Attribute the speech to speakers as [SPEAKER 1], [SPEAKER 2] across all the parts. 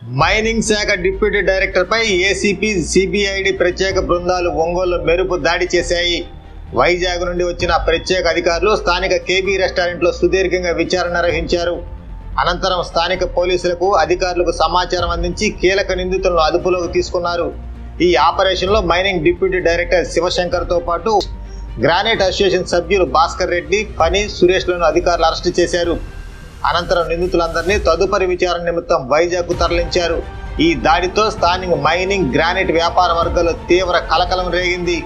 [SPEAKER 1] Mining శాఖ deputy director పై ACP CBID ప్రత్యేక బృందాలు ఒంగోలులో మెరుపు దాడి చేశాయి. వైజాగ్ నుండి వచ్చిన ప్రత్యేక అధికారులు స్థానిక కేబీ రెస్టారెంట్లో సుదీర్ఘంగా విచారణ నిర్వహించారు. అనంతరం స్థానిక పోలీసులకు అధికారులకు సమాచారం అందించి కీలక నిందితులను అదుపులోకి తీసుకున్నారు. ఈ ఆపరేషన్లో మైనింగ్ డిప్యూటీ డైరెక్టర్ శివశంకర్తో పాటు గ్రానైట్ అసోసియేషన్ సభ్యులు భాస్కర్ రెడ్డి, ఫణి, సురేష్లను అధికారులు అరెస్టు చేశారు. అనంతరం నిందితులందరినీ తదుపరి విచారణ నిమిత్తం వైజాగ్కు తరలించారు. ఈ దాడితో స్థానిక మైనింగ్, గ్రానైట్ వ్యాపార వర్గాల్లో తీవ్ర కలకలం రేగింది.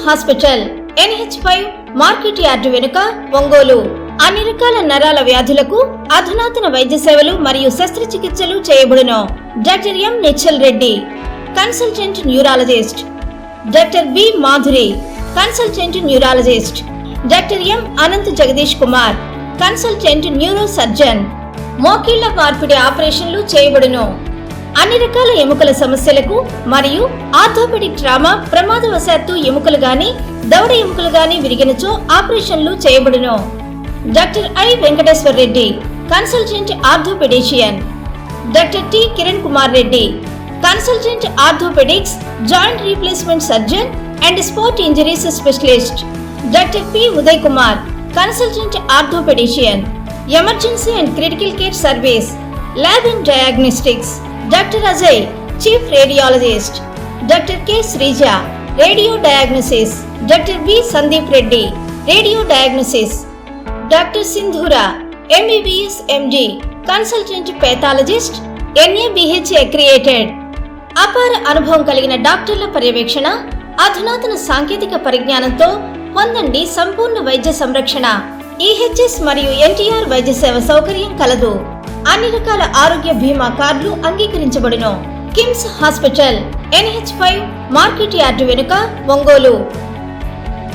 [SPEAKER 2] హాస్పిటల్ NH5 మార్కెట్ యార్డు వెనుక ఒంగోలు. అన్ని రకాల నరాల వ్యాధులకు అధునాతన వైద్య సేవలు మరియు శస్త్రచికిత్సలు చేయబడును. Doctor M Nischal Reddy, consultant neurologist. Doctor B Madhuri, consultant neurologist. Doctor M Anant Jagadish Kumar, consultant neuro surgeon. మోకీళ్ల మార్పిడి ఆపరేషన్లు చేయబడును. అన్ని రకాల ఎముకల సమస్యలకు మరియు ఆర్థోపెడిక్ ట్రామా, ప్రమాదవశాత్తు ఎముకలు గాని దవడ ఎముకలు గాని విరిగినచో ఆపరేషన్లు చేయబడును. Doctor I Venkateshwar Reddy, consultant orthopedician. Doctor T Kiran Kumar Reddy, consultant orthopedics, joint replacement surgeon and sport injuries specialist. Doctor P Uday Kumar, consultant orthopedician. Emergency and critical care service, lab and diagnostics. Doctor Ajay, chief radiologist. Doctor K Sreeja, radio diagnosis. Doctor V Sandeep Reddy, radio diagnosis. Doctor Sindhura, MBBS MD, consultant pathologist, NABH accredited. అపార అనుభవం కలిగిన డాక్టర్ల పర్యవేక్షణ, అధునాతన సాంకేతిక పరిజ్ఞానంతో పొందండి సంపూర్ణ వైద్య సంరక్షణ. EHS మరియు NTR వైద్య సేవ సౌకర్యం కలదు. అన్ని రకాల ఆరోగ్య బీమా కార్డులు అంగీకరించబడును. KIMS hospital NH5 market yard వెనుక ఒంగోలు.